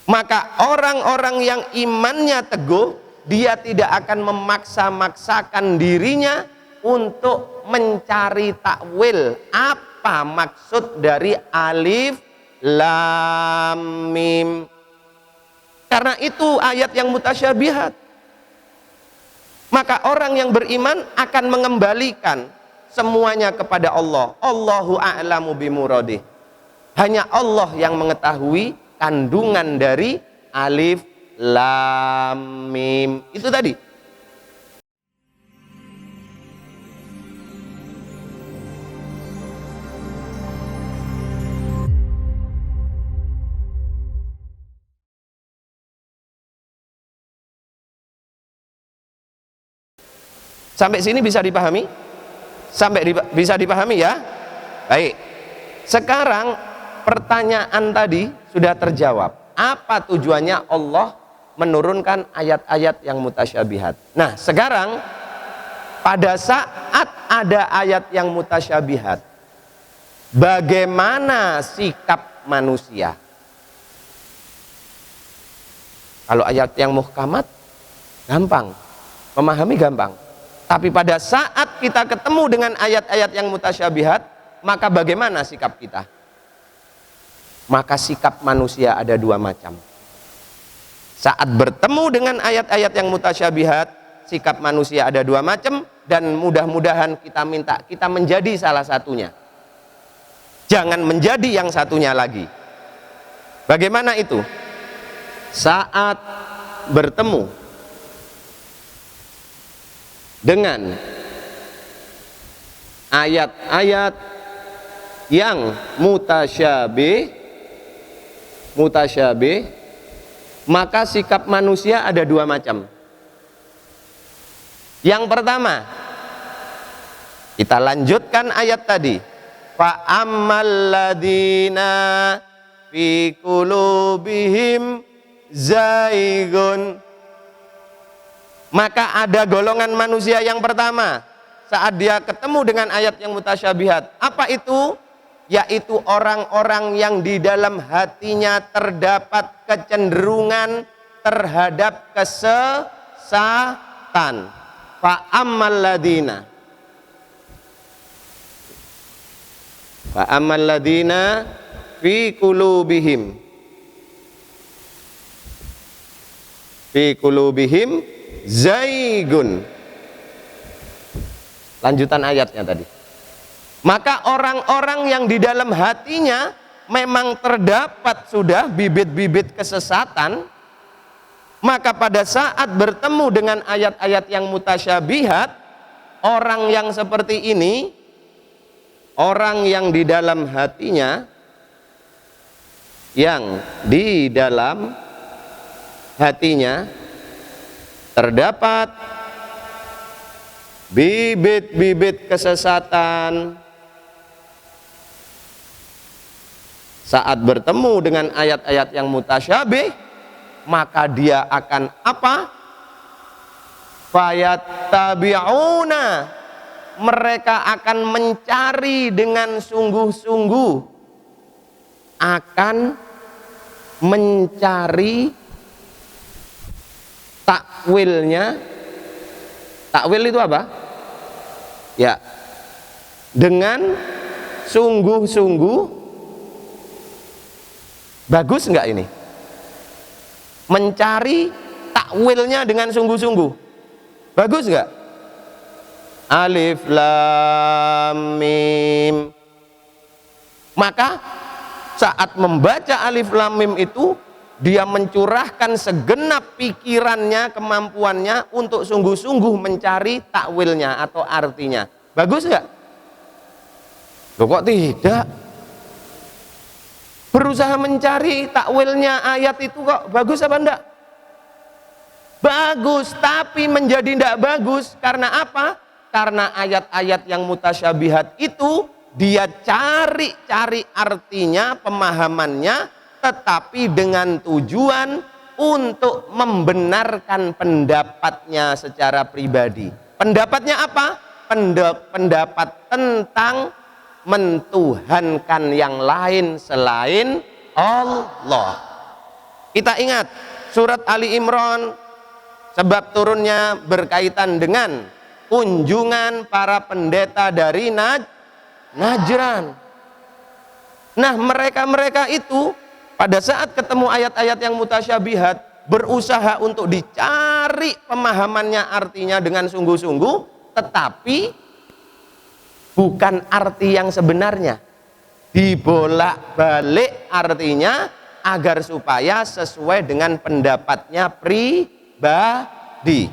Maka orang-orang yang imannya teguh, dia tidak akan memaksa-maksakan dirinya untuk mencari takwil apa maksud dari alif lam mim. Karena itu ayat yang mutasyabihat. Maka orang yang beriman akan mengembalikan semuanya kepada Allah. Allahu a'lamu bimuradih. Hanya Allah yang mengetahui kandungan dari alif lam mim. Itu tadi. Sampai sini bisa dipahami? Bisa dipahami ya? Baik. Sekarang pertanyaan tadi sudah terjawab. Apa tujuannya Allah menurunkan ayat-ayat yang mutasyabihat? Nah, sekarang pada saat ada ayat yang mutasyabihat, bagaimana sikap manusia? Kalau ayat yang muhkamat, gampang. Memahami gampang. Tapi pada saat kita ketemu dengan ayat-ayat yang mutasyabihat, maka bagaimana sikap kita? Maka sikap manusia ada dua macam. Saat bertemu dengan ayat-ayat yang mutasyabihat, sikap manusia ada dua macam, dan mudah-mudahan kita menjadi salah satunya. Jangan menjadi yang satunya lagi. Bagaimana itu? Saat bertemu dengan ayat-ayat yang mutasyabih, maka sikap manusia ada dua macam. Yang pertama, kita lanjutkan ayat tadi. Fa ammal ladina fi qulubihim zaigun. Maka ada golongan manusia yang pertama, saat dia ketemu dengan ayat yang mutasyabihat. Apa itu? Yaitu orang-orang yang di dalam hatinya terdapat kecenderungan terhadap kesesatan. Fa'ammal ladina fi qulubihim zaigun. Lanjutan ayatnya tadi. Maka orang-orang yang di dalam hatinya memang terdapat sudah bibit-bibit kesesatan, maka pada saat bertemu dengan ayat-ayat yang mutasyabihat, orang yang seperti ini, orang yang di dalam hatinya, terdapat bibit-bibit kesesatan, saat bertemu dengan ayat-ayat yang mutasyabih, maka dia akan apa? Fayattabi'una, mereka akan mencari dengan sungguh-sungguh, akan mencari takwilnya. Takwil itu apa? Ya, dengan sungguh-sungguh. Bagus enggak ini? Mencari takwilnya dengan sungguh-sungguh. Bagus enggak? Alif lam mim. Maka saat membaca alif lam mim itu, dia mencurahkan segenap pikirannya, kemampuannya untuk sungguh-sungguh mencari takwilnya atau artinya. Bagus nggak? Loh kok tidak? Berusaha mencari takwilnya ayat itu kok bagus apa enggak? Bagus, tapi menjadi enggak bagus. Karena apa? Karena ayat-ayat yang mutasyabihat itu dia cari artinya, pemahamannya, tetapi dengan tujuan untuk membenarkan pendapatnya secara pribadi. Pendapatnya apa? Pendapat tentang mentuhankan yang lain selain Allah. Kita ingat surat Ali Imran, sebab turunnya berkaitan dengan kunjungan para pendeta dari Najran. Nah, mereka-mereka itu pada saat ketemu ayat-ayat yang mutasyabihat berusaha untuk dicari pemahamannya, artinya dengan sungguh-sungguh, tetapi bukan arti yang sebenarnya, dibolak-balik artinya agar supaya sesuai dengan pendapatnya pribadi,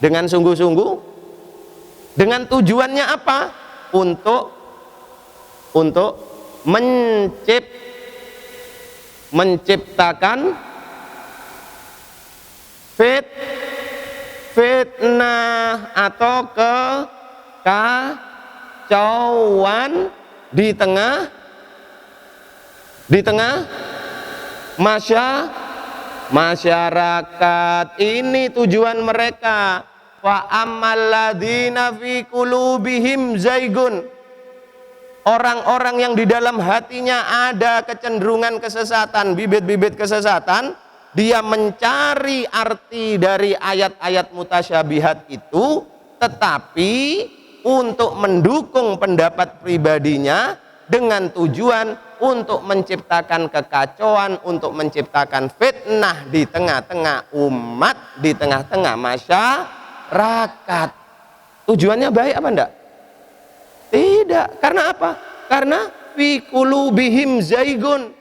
dengan sungguh-sungguh, dengan tujuannya apa? Untuk menciptakan fitnah atau kekacauan di tengah masyarakat. Ini tujuan mereka. Wa ammal ladzina fi qulubihim zaigun, orang-orang yang di dalam hatinya ada kecenderungan kesesatan, bibit-bibit kesesatan, dia mencari arti dari ayat-ayat mutasyabihat itu, tetapi untuk mendukung pendapat pribadinya dengan tujuan untuk menciptakan kekacauan, untuk menciptakan fitnah di tengah-tengah umat, di tengah-tengah masyarakat. Tujuannya baik apa enggak? Tidak. Karena apa? Karena fi qulubihim zaigun,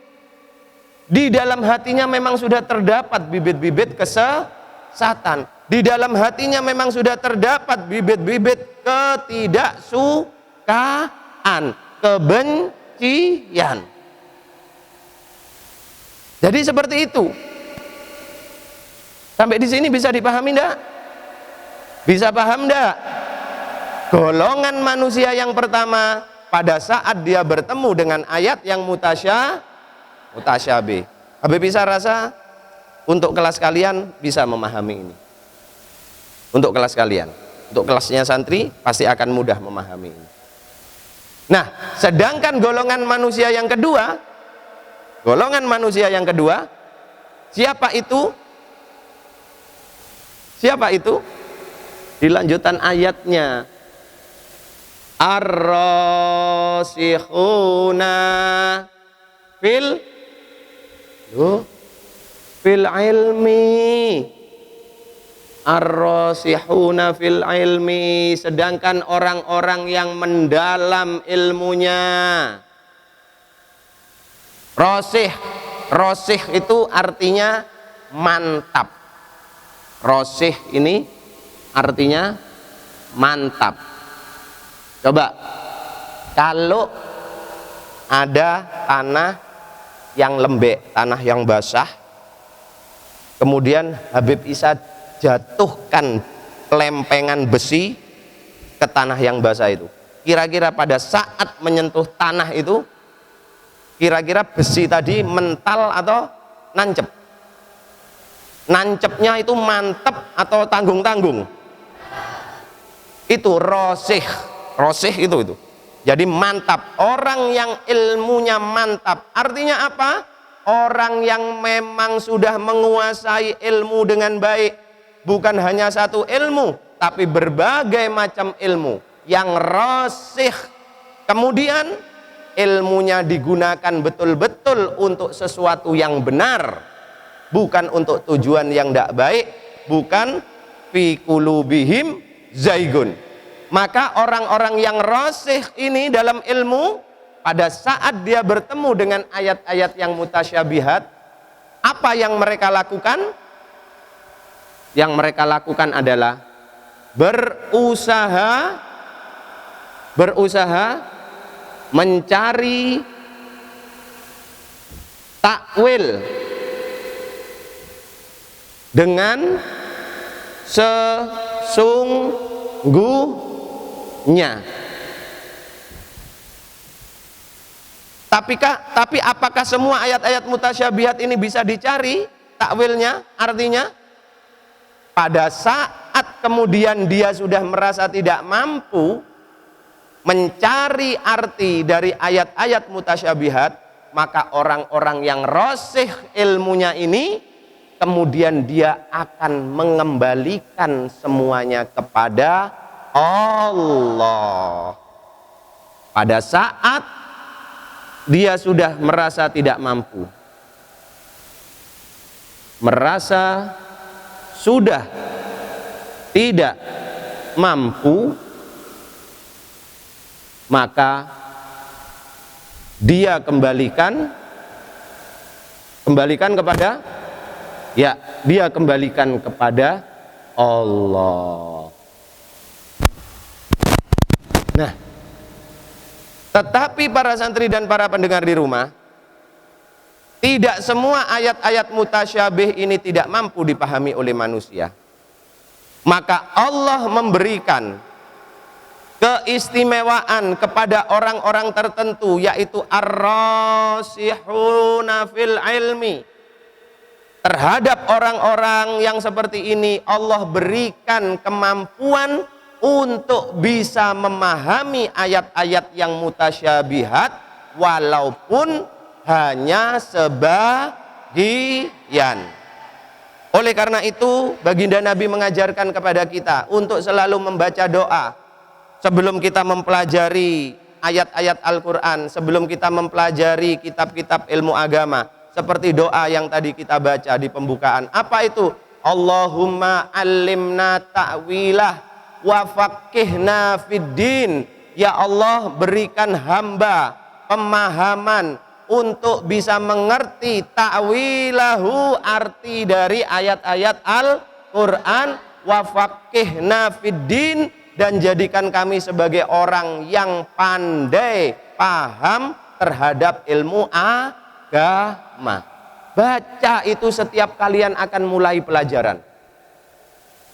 di dalam hatinya memang sudah terdapat bibit-bibit kesesatan. Di dalam hatinya memang sudah terdapat bibit-bibit ketidaksukaan, kebencian. Jadi seperti itu. Sampai di sini bisa dipahami enggak? Bisa paham enggak? Golongan manusia yang pertama pada saat dia bertemu dengan ayat yang mutasyabih. Habib bisa rasa untuk kelas kalian bisa memahami ini. Untuk kelas kalian, untuk kelasnya santri pasti akan mudah memahami ini. Nah, sedangkan golongan manusia yang kedua, siapa itu? Siapa itu? Di lanjutan ayatnya, ar-rasikhuna fil ilmi, ar-rasihuna fil ilmi, sedangkan orang-orang yang mendalam ilmunya. Rasih itu artinya mantap. Rasih ini artinya mantap. Coba kalau ada tanah yang lembek, tanah yang basah, kemudian Habib Isa jatuhkan lempengan besi ke tanah yang basah itu, kira-kira pada saat menyentuh tanah itu, kira-kira besi tadi mental atau nancep? Nancepnya itu mantep atau tanggung-tanggung? Itu rosih itu. Jadi mantap. Orang yang ilmunya mantap artinya apa? Orang yang memang sudah menguasai ilmu dengan baik, bukan hanya satu ilmu, tapi berbagai macam ilmu yang rosih. Kemudian ilmunya digunakan betul-betul untuk sesuatu yang benar, bukan untuk tujuan yang tidak baik, bukan fi qulubihim zaigun. Maka orang-orang yang rosih ini dalam ilmu, pada saat dia bertemu dengan ayat-ayat yang mutasyabihat, apa yang mereka lakukan? Yang mereka lakukan adalah berusaha mencari takwil dengan sesungguhnya. Tapi apakah semua ayat-ayat mutasyabihat ini bisa dicari takwilnya? Artinya pada saat kemudian dia sudah merasa tidak mampu mencari arti dari ayat-ayat mutasyabihat, maka orang-orang yang rosih ilmunya ini kemudian dia akan mengembalikan semuanya kepada Allah. Pada saat dia sudah merasa tidak mampu, merasa sudah tidak mampu, maka dia kembalikan kepada, ya, dia kembalikan kepada Allah. Nah, tetapi para santri dan para pendengar di rumah, tidak semua ayat-ayat mutasyabih ini tidak mampu dipahami oleh manusia. Maka Allah memberikan keistimewaan kepada orang-orang tertentu, yaitu ar-rasihuna fil ilmi. Terhadap orang-orang yang seperti ini Allah berikan kemampuan untuk bisa memahami ayat-ayat yang mutasyabihat walaupun hanya sebagian. Oleh karena itu baginda Nabi mengajarkan kepada kita untuk selalu membaca doa sebelum kita mempelajari ayat-ayat Al-Quran, sebelum kita mempelajari kitab-kitab ilmu agama, seperti doa yang tadi kita baca di pembukaan. Apa itu? Allahumma allimna ta'wilah wa faqihna fiddin. Ya Allah, berikan hamba pemahaman untuk bisa mengerti ta'wilahu, arti dari ayat-ayat Al-Quran, wa faqihna fiddin, dan jadikan kami sebagai orang yang pandai paham terhadap ilmu agama. Baca itu setiap kalian akan mulai pelajaran.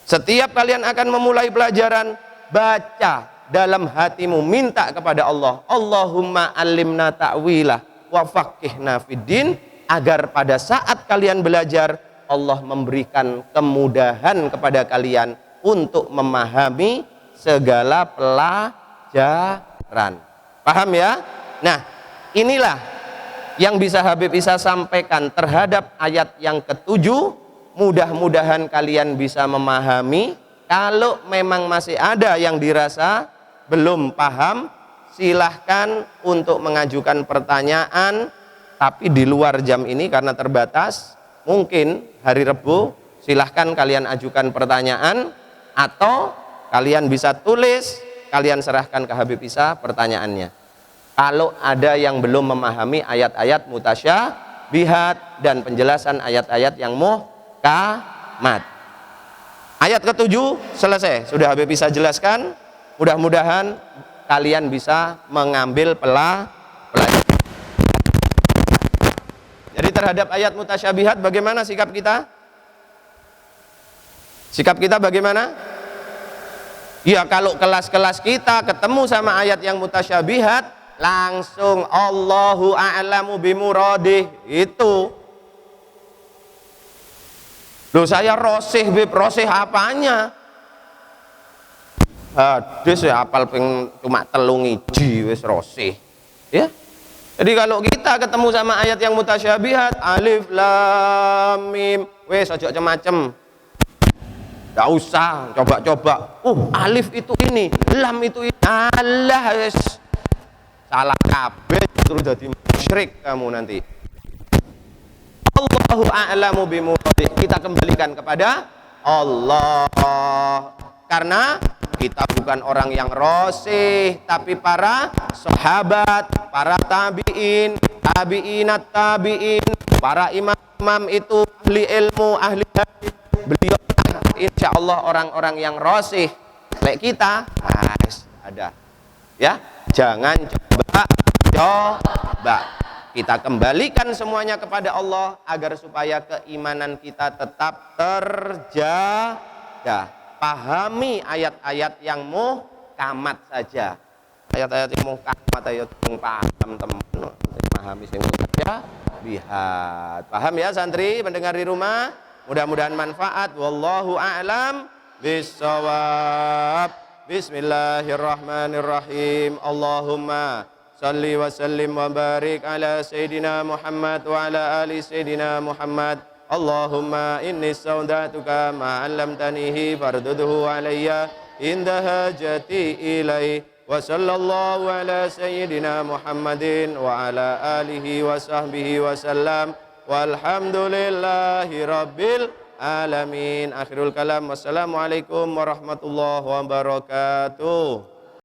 Setiap kalian akan memulai pelajaran, baca dalam hatimu, minta kepada Allah, Allahumma allimna ta'wilah wa faqihna fiddin, agar pada saat kalian belajar Allah memberikan kemudahan kepada kalian untuk memahami segala pelajaran. Paham ya? Nah, inilah yang bisa Habib Isa sampaikan terhadap ayat yang ketujuh. Mudah-mudahan kalian bisa memahami. Kalau memang masih ada yang dirasa belum paham, silahkan untuk mengajukan pertanyaan, tapi di luar jam ini karena terbatas. Mungkin hari Rebu silahkan kalian ajukan pertanyaan, atau kalian bisa tulis, kalian serahkan ke Habib Isa pertanyaannya. Kalau ada yang belum memahami ayat-ayat mutasyabihat dan penjelasan ayat-ayat yang muhkamat. Ayat ketujuh selesai, sudah Habib Isa jelaskan. Mudah-mudahan kalian bisa mengambil pelajaran. Jadi terhadap ayat mutasyabihat bagaimana sikap kita? Sikap kita bagaimana? Ya, kalau kelas-kelas kita ketemu sama ayat yang mutasyabihat, langsung Allahu a'lamu bimuradih itu. Loh, saya rosih, Bib, rosih apanya? Hadis ya apal cuma telung iji wis rosih. Ya. Jadi kalau kita ketemu sama ayat yang mutasyabihat, alif lam mim, wis aja macem-macem. Enggak usah coba-coba. Alif itu ini, lam itu ini. Alah, wis salah kabeh, terus jadi musyrik kamu nanti. Allahu a'lamu bimuradih. Kita kembalikan kepada Allah. Karena kita bukan orang yang rosih, tapi para sahabat, para tabi'in, tabi'inat tabi'in, para imam-imam itu ahli ilmu, ahli hadis. Beliau insya Allah orang-orang yang rosih. Kayak kita, ada. Ya, jangan coba. Kita kembalikan semuanya kepada Allah agar supaya keimanan kita tetap terjaga. Pahami ayat-ayat yang muhkamat saja. Ayat-ayat yang muhkamat ayat yang paham teman. Pahami sing mutasyabihat. Paham ya santri pendengar di rumah? Mudah-mudahan manfaat. Wallahu a'lam bissawab. Bismillahirrahmanirrahim. Allahumma salli wa sallim wa barik ala Sayyidina Muhammad wa ala ali Sayyidina Muhammad. Allahumma inni saudatuka ma 'allamtanihi fardudhu alayya inda hajati ilai. Wa sallallahu ala Sayyidina Muhammadin wa ala alihi wa sahbihi wa sallam. Walhamdulillahi rabbil alamin. Akhirul kalam. Wassalamualaikum warahmatullahi wabarakatuh.